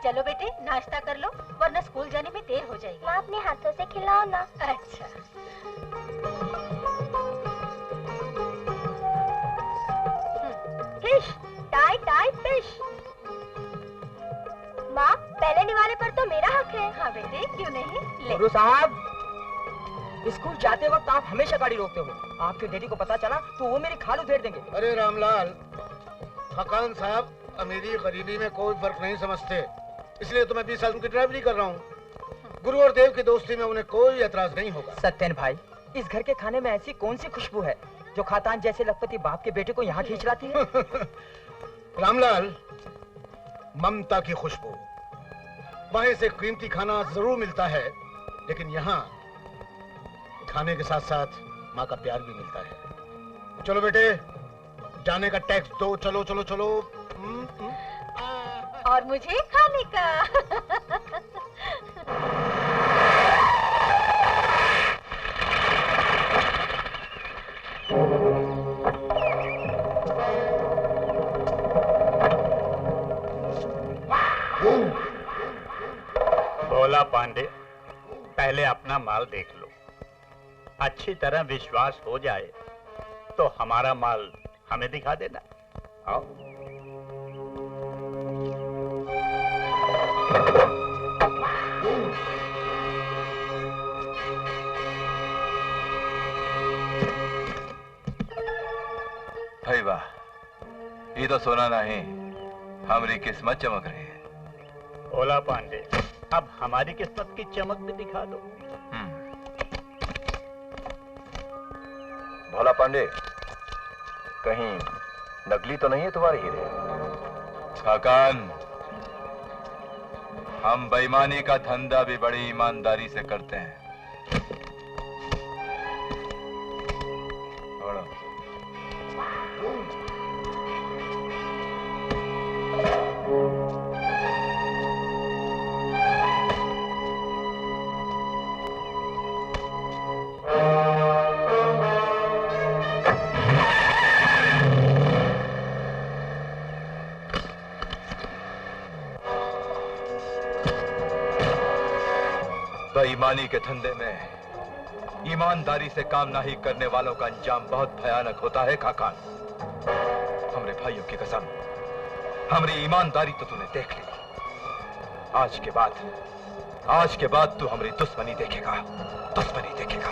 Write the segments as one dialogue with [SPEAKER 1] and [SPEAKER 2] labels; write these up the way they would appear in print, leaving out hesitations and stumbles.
[SPEAKER 1] चलो बेटे नाश्ता कर लो वरना स्कूल जाने में देर हो जाएगी।
[SPEAKER 2] माँ अपने हाथों से खिलाओ ना।
[SPEAKER 1] अच्छा।
[SPEAKER 2] Fish, tie tie fish. माँ पहले निवाले पर तो मेरा हक है।
[SPEAKER 1] हाँ बेटे क्यों नहीं, ले।
[SPEAKER 3] गुरु साहब, स्कूल जाते वक्त आप हमेशा गाड़ी रोकते हो। आपके डैडी को पता चला तो वो मेरी खाल उधेड़ देंगे।
[SPEAKER 4] अरे रामलाल, हकान साहब अमीरी गरीबी में कोई फर्क नहीं समझते, इसलिए तो मैं 20 साल उनकी ड्राइवरी कर रहा हूँ। गुरु और देव की दोस्ती में उन्हें कोई एतराज नहीं होगा।
[SPEAKER 3] सत्यन भाई, इस घर के खाने में ऐसी कौन सी खुशबू है जो खातान जैसे लखपति बाप के बेटे को यहाँ खींच लाती है?
[SPEAKER 4] रामलाल, ममता की खुशबू। वहीं से कीमती खाना जरूर मिलता है, लेकिन यहाँ खाने के साथ साथ माँ का प्यार भी मिलता है। चलो बेटे, जाने का टैक्स दो। चलो चलो चलो।
[SPEAKER 1] और मुझे खाने का।
[SPEAKER 5] भोला पांडे, पहले अपना माल देख लो। अच्छी तरह विश्वास हो जाए तो हमारा माल हमें दिखा देना। आओ।
[SPEAKER 6] भाई वाह, ये तो सोना नहीं, हमारी किस्मत चमक रही है।
[SPEAKER 5] भोला पांडे, अब हमारी किस्मत की चमक भी दिखा दो।
[SPEAKER 6] भोला पांडे, कहीं नकली तो नहीं है तुम्हारे हीरे? खाकान, हम बेईमानी का धंधा भी बड़ी ईमानदारी से करते हैं। बेईमानी के धंधे में ईमानदारी से काम नहीं करने वालों का अंजाम बहुत भयानक होता है। खाकान, हमरे भाइयों की कसम, हमारी ईमानदारी तो तूने देख ली। आज के बाद तू हमारी दुश्मनी देखेगा, दुश्मनी देखेगा।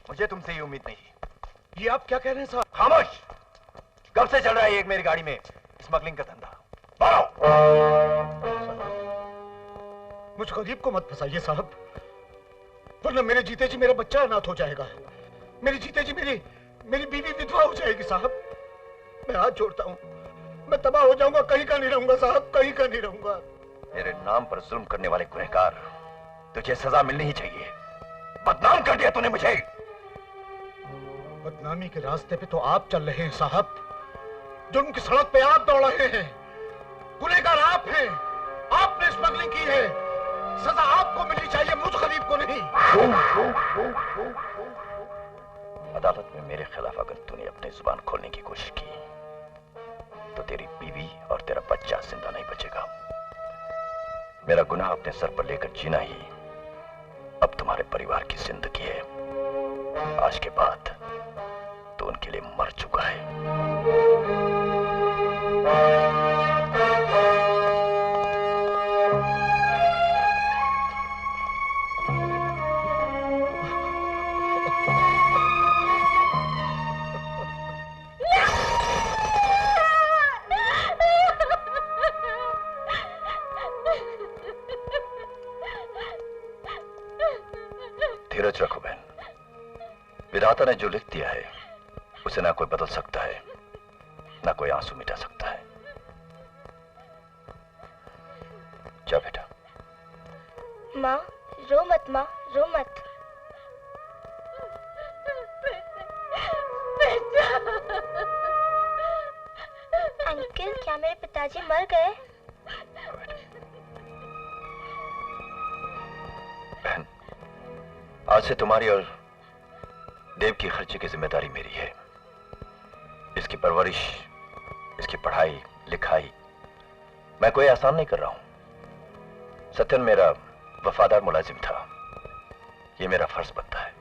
[SPEAKER 6] मुझे तुमसे ये उम्मीद नहीं।
[SPEAKER 4] ये आप क्या कह रहे हैं साहब?
[SPEAKER 6] खामोश! कब से चल रहा है एक मेरी गाड़ी में स्मगलिंग का धंधा?
[SPEAKER 4] मुझ गरीब को मत फंसाइए साहब, वरना मेरे जीते जी मेरा बच्चा अनाथ हो जाएगा। मेरे जीते जी मेरी बीवी विधवा हो जाएगी साहब। मैं हाथ जोड़ता हूँ, मैं तबाह हो जाऊंगा, कहीं का नहीं रहूंगा साहब, कहीं का नहीं रहूंगा।
[SPEAKER 6] मेरे नाम पर जुल्म करने वाले गुनहगार, तुझे सजा मिलनी ही चाहिए। बदनाम कर दिया तूने मुझे।
[SPEAKER 4] बदनामी के रास्ते पे तो आप चल रहे हैं साहब, जुर्म की सड़क पे आप दौड़ रहे हैं। गुनहगार आप हैं, आपने स्मगलिंग की है, सजा आपको मिलनी चाहिए, मुझ गरीब को नहीं।
[SPEAKER 6] अदालत में मेरे खिलाफ अगर तूने अपनी जुबान खोलने की कोशिश की तो तेरी बीवी और तेरा बच्चा जिंदा नहीं बचेगा। मेरा गुनाह अपने सर पर लेकर जीना ही अब तुम्हारे परिवार की जिंदगी है। आज के बाद तो उनके लिए मर चुका है। धीरज रखो बहन। विधाता ने जो लिख दिया है उसे ना कोई बदल सकता है, ना कोई आंसू मिटा सकता है। जा बेटा।
[SPEAKER 2] माँ रो मत, माँ रो मत। अंकल, क्या मेरे पिताजी मर गए?
[SPEAKER 6] बहन, आज से तुम्हारी और देव की खर्चे की जिम्मेदारी मेरी है। इसकी परवरिश, इसकी पढ़ाई लिखाई मैं कोई आसान नहीं कर रहा हूं। सत्यन मेरा वफादार मुलाजिम था, ये मेरा फर्ज बनता है।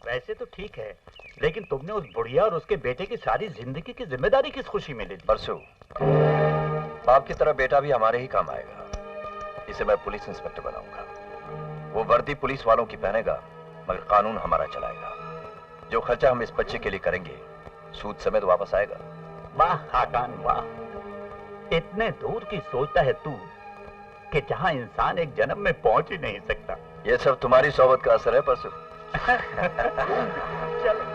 [SPEAKER 5] वैसे तो ठीक है, लेकिन तुमने उस बुढ़िया और उसके बेटे की सारी जिंदगी की जिम्मेदारी किस खुशी में ले ली?
[SPEAKER 6] परसू बाप की तरह बेटा भी हमारे ही काम आएगा। इसे मैं पुलिस इंस्पेक्टर बनाऊंगा। वो वर्दी पुलिस वालों की पहनेगा, मगर कानून हमारा चलाएगा। जो खर्चा हम इस बच्चे के लिए करेंगे सूद समेत वापस आएगा।
[SPEAKER 5] वाह खाकान वाह, इतने दूर की सोचता है तू कि जहां इंसान एक जन्म में पहुंच ही नहीं सकता।
[SPEAKER 6] ये सब तुम्हारी सोबत का असर है परसू।
[SPEAKER 5] चलो।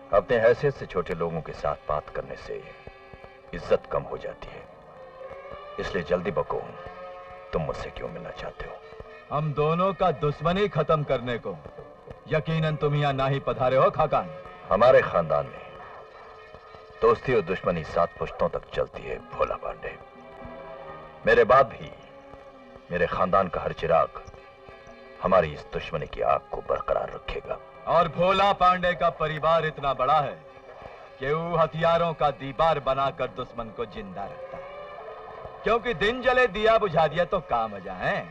[SPEAKER 6] अपने हैसियत से छोटे लोगों के साथ बात करने से इज्जत कम हो जाती है, इसलिए जल्दी बको। तुम मुझसे क्यों मिलना चाहते हो?
[SPEAKER 7] हम दोनों का दुश्मनी खत्म करने को यकीनन तुम यहाँ ना ही पधारे हो खाकान।
[SPEAKER 6] हमारे खानदान में दोस्ती और दुश्मनी 7 पुश्तों तक चलती है भोला पांडे। मेरे बाद भी मेरे खानदान का हर चिराग हमारी इस दुश्मनी की आग को बरकरार रखेगा।
[SPEAKER 7] और भोला पांडे का परिवार इतना बड़ा है कि वो हथियारों का दीवार बनाकर दुश्मन को जिंदा रखता है। क्योंकि दिन जले दिया बुझा दिया तो का मजा है?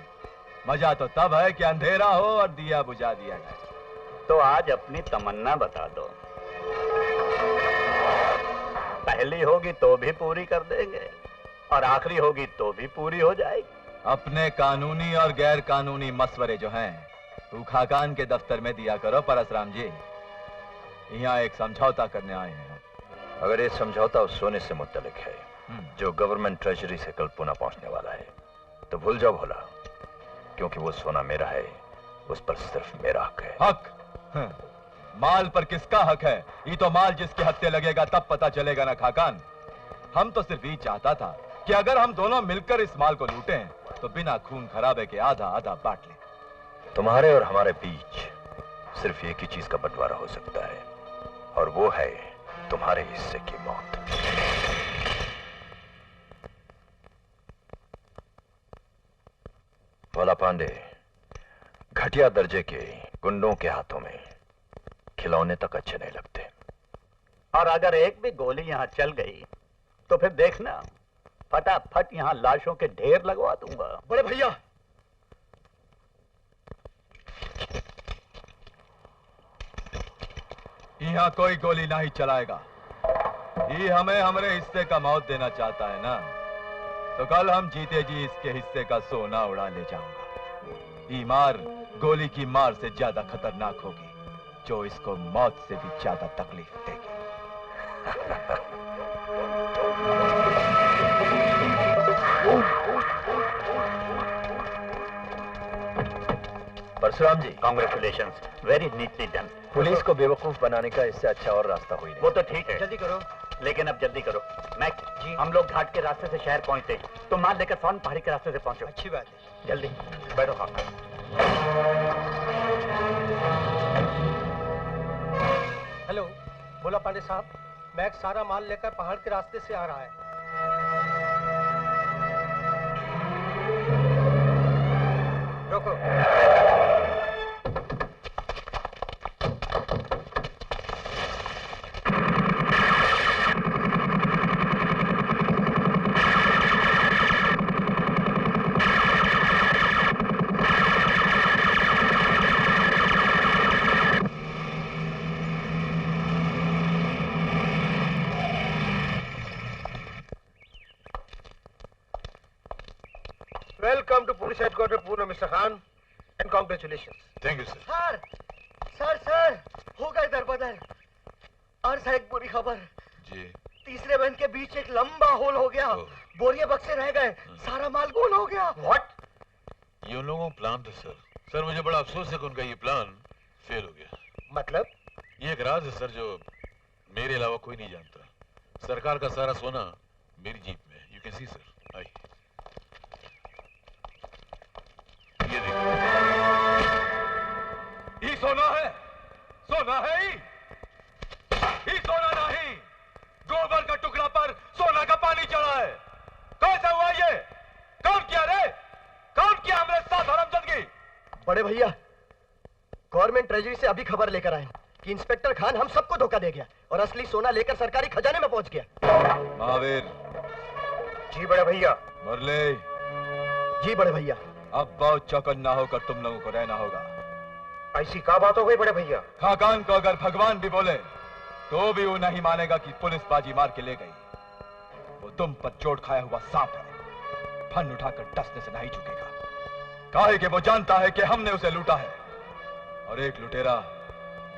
[SPEAKER 7] मजा तो तब है कि अंधेरा हो और दिया बुझा दिया जाए।
[SPEAKER 5] तो आज अपनी तमन्ना बता दो, पहली होगी तो भी पूरी कर देंगे और आखिरी होगी तो भी पूरी हो जाएगी।
[SPEAKER 7] अपने कानूनी और गैर कानूनी मशवरे जो हैं वो खाकान के दफ्तर में दिया करो परसराम जी। यहाँ एक समझौता करने आए हैं।
[SPEAKER 6] अगर ये समझौता उस सोने से मुत्तलिक है जो गवर्नमेंट ट्रेजरी से कल पुणे पहुंचने वाला है, तो भूल जाओ भोला, क्योंकि वो सोना मेरा है, उस पर सिर्फ मेरा हक है।
[SPEAKER 7] हक? माल पर किसका हक है? ये तो माल जिसके हत्थे लगेगा तब पता चलेगा ना खाकान। हम तो सिर्फ ये चाहता था कि अगर हम दोनों मिलकर इस माल को लूटें तो बिना खून खराबे के आधा आधा बांट लें।
[SPEAKER 6] तुम्हारे और हमारे बीच सिर्फ एक ही चीज का बंटवारा हो सकता है, और वो है तुम्हारे हिस्से की मौत। भोला पांडे, घटिया दर्जे के गुंडों के हाथों में खिलौने तक अच्छे नहीं लगते।
[SPEAKER 5] और अगर एक भी गोली यहां चल गई तो फिर देखना, फटाफट यहां लाशों के ढेर लगवा दूंगा।
[SPEAKER 4] बड़े भैया,
[SPEAKER 7] यहाँ कोई गोली नहीं चलाएगा। ये हमें हमारे हिस्से का मौत देना चाहता है ना, तो कल हम जीते जी इसके हिस्से का सोना उड़ा ले जाऊंगा। ये मार गोली की मार से ज्यादा खतरनाक होगी, जो इसको मौत से भी ज्यादा तकलीफ देगी।
[SPEAKER 6] Parshuram ji,
[SPEAKER 5] congratulations, very neatly done.
[SPEAKER 6] Police को बेवकूफ बनाने का इससे अच्छा और रास्ता हुई नहीं।
[SPEAKER 5] वो तो ठीक है,
[SPEAKER 3] जल्दी करो।
[SPEAKER 5] लेकिन अब जल्दी करो। मैक जी, हम लोग घाट के रास्ते से शहर पहुंचते, तुम माल लेकर फौरन पहाड़ी के रास्ते से पहुंचो।
[SPEAKER 3] अच्छी बात है।
[SPEAKER 5] जल्दी बैठो। हाँ।
[SPEAKER 8] हेलो भोला पांडे साहब, मैक सारा माल लेकर पहाड़ के रास्ते से आ रहा है। रोको।
[SPEAKER 4] Welcome to police headquarter Poona mister Khan and congratulation.
[SPEAKER 7] Thank you sir.
[SPEAKER 8] Sir sir sir हो गए दरबदर। और सर एक बुरी खबर।
[SPEAKER 7] जी।
[SPEAKER 8] तीसरे बंद के बीच एक लंबा होल हो गया। बोरिया बक्से रह गए, सारा माल गोल हो गया।
[SPEAKER 7] व्हाट? ये उन लोगों का प्लान था सर। सर मुझे बड़ा अफसोस है कि उनका ये प्लान फेल हो गया।
[SPEAKER 4] मतलब?
[SPEAKER 7] ये एक राज है सर जो मेरे अलावा कोई नहीं जानता। सरकार का सारा सोना मेरी जीप में। You can see sir. आई ये देखो, ये सोना है। सोना है ये सोना नहीं। गोबर का टुकड़ा पर सोना का पानी चढ़ा है। कैसे हुआ ये? कौन किया रे? कौन किया हमरे साथ हरामजादगी?
[SPEAKER 8] बड़े भैया, गवर्नमेंट ट्रेजरी से अभी खबर लेकर आए कि इंस्पेक्टर खान हम सबको धोखा दे गया और असली सोना लेकर सरकारी खजाने में पहुंच गया।
[SPEAKER 7] महावीर।
[SPEAKER 4] जी बड़े भैया।
[SPEAKER 7] मुरली।
[SPEAKER 8] जी बड़े भैया।
[SPEAKER 7] अब बहुत चौकन्ना होकर तुम लोगों को रहना होगा।
[SPEAKER 4] ऐसी क्या बात हो गई बड़े भैया?
[SPEAKER 7] खाकान को अगर भगवान भी बोले तो भी वो नहीं मानेगा कि पुलिस बाजी मार के ले गई। वो तुम पर चोट खाया हुआ सांप है। फन उठाकर डसने से नहीं झुकेगा। काहे कि वो जानता है कि हमने उसे लूटा है और एक लुटेरा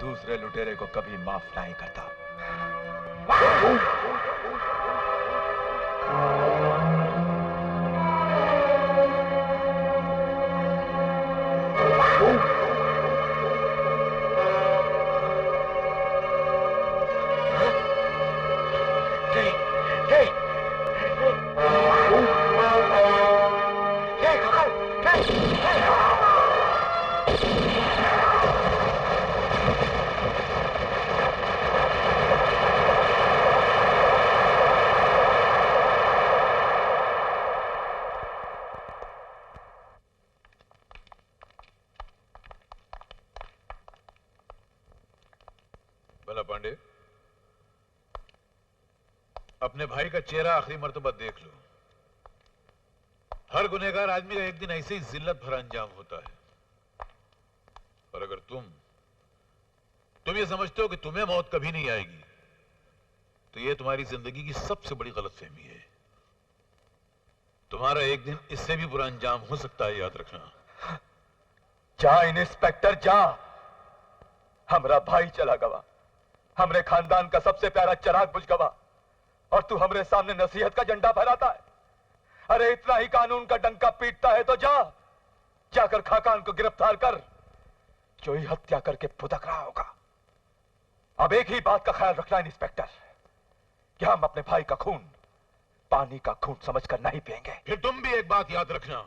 [SPEAKER 7] दूसरे लुटेरे को कभी माफ नहीं करता। भला पांडे, अपने भाई का चेहरा आखिरी मर्तबा देख लो। हर गुनहगार आदमी का एक दिन ऐसे ही जिल्लत भरा अंजाम होता है। और अगर तुम ये समझते हो कि तुम्हें मौत कभी नहीं आएगी, तो ये तुम्हारी जिंदगी की सबसे बड़ी गलतफहमी है। तुम्हारा एक दिन इससे भी बुरा अंजाम हो सकता है, याद रखना।
[SPEAKER 9] जा इंस्पेक्टर जा। हमरा भाई चला गवा, हमरे खानदान का सबसे प्यारा चिराग बुझ गवा और तू हमरे सामने नसीहत का झंडा फहराता है। अरे इतना ही कानून का डंका पीटता है तो जाकर खाकान को गिरफ्तार कर, जो ही हत्या करके फुदक रहा होगा। अब एक ही बात का ख्याल रखना इंस्पेक्टर, कि हम अपने भाई का खून पानी का खून समझकर नहीं पिएंगे।
[SPEAKER 7] फिर तुम भी एक बात याद रखना,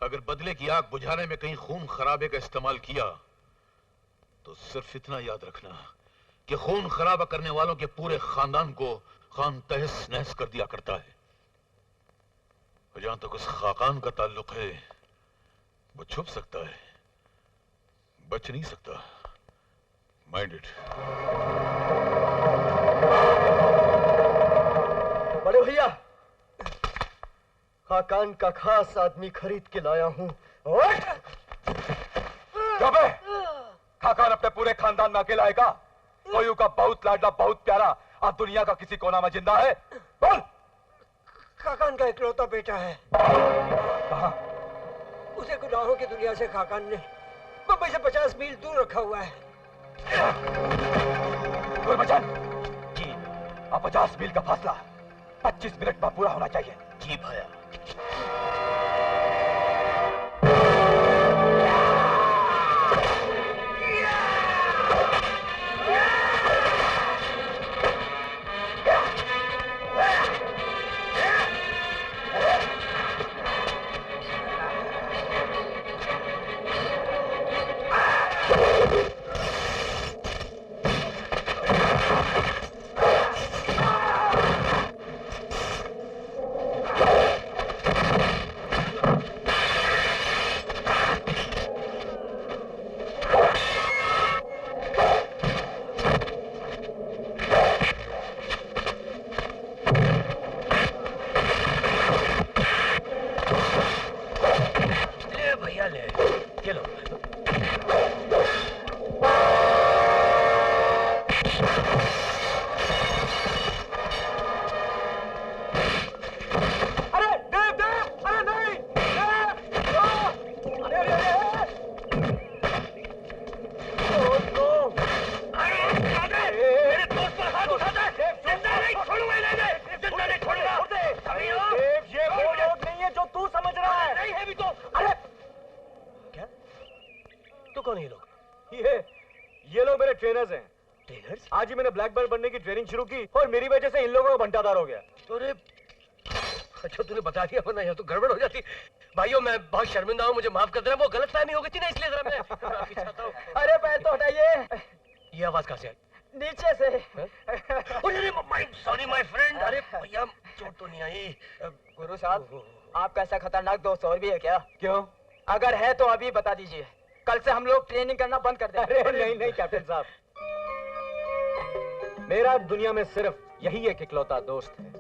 [SPEAKER 7] अगर बदले की आग बुझाने में कहीं खून खराबे का इस्तेमाल किया तो सिर्फ इतना याद रखना कि खून खराबा करने वालों के पूरे खानदान को खान तहस नहस कर दिया करता है। और जहां तक उस खाकान का ताल्लुक है, वो छुप सकता है, बच नहीं सकता। Mind it.
[SPEAKER 8] बड़े भैया, खाकान का खास आदमी खरीद के लाया हूं।
[SPEAKER 9] खाकान अपने पूरे खानदान में अकेला आएगा? कोई का बहुत लाडला बहुत प्यारा आज दुनिया का किसी कोना में जिंदा है? बोल।
[SPEAKER 8] खाकान का इकलौता बेटा है।
[SPEAKER 9] कहां?
[SPEAKER 8] उसे गुनाहों की दुनिया से खाकान ने मुंबई से 50 मील दूर रखा हुआ है।
[SPEAKER 9] गुरबचन जी, अब 50 मील का फासला 25 मिनट में पूरा होना चाहिए।
[SPEAKER 6] जी भैया।
[SPEAKER 10] ट्रेनर्स हैं।
[SPEAKER 8] ट्रेनर्स?
[SPEAKER 10] आज ही मैंने ब्लैक बेल्ट बनने की ट्रेनिंग शुरू की और मेरी वजह से इन लोगों का भंटादार हो गया।
[SPEAKER 8] अरे अच्छा तूने बता दिया, वरना यहाँ तो गड़बड़ हो जाती। भाइयों मैं बहुत शर्मिंदा हूँ, मुझे माफ कर देना, वो गलतफहमी हो गई थी ना, इसलिए जरा मैं माफी चाहता हूँ।
[SPEAKER 3] अरे पैर तो हटाइए।
[SPEAKER 8] ये आवाज कहाँ से आई?
[SPEAKER 3] नीचे से।
[SPEAKER 8] Sorry my friend. अरे भैया चोट तो नहीं आई।
[SPEAKER 3] गुरु साहब, आपका ऐसा खतरनाक दोस्त और भी है क्या?
[SPEAKER 10] क्यों?
[SPEAKER 3] अगर है तो अभी बता दीजिए, कल से हम लोग ट्रेनिंग करना बंद कर देंगे।
[SPEAKER 10] अरे नहीं नहीं कैप्टन साहब, मेरा दुनिया में सिर्फ यही एक इकलौता दोस्त है।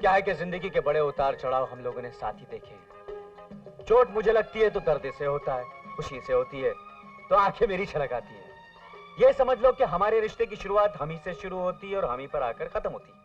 [SPEAKER 10] क्या है कि जिंदगी के बड़े उतार चढ़ाव हम लोगों ने साथ ही देखे। चोट मुझे लगती है तो दर्द से होता है, खुशी से होती है तो आंखें मेरी छलक आती है। ये समझ लो कि हमारे रिश्ते की शुरुआत हम ही से शुरू होती है और हम ही पर आकर खत्म होती है।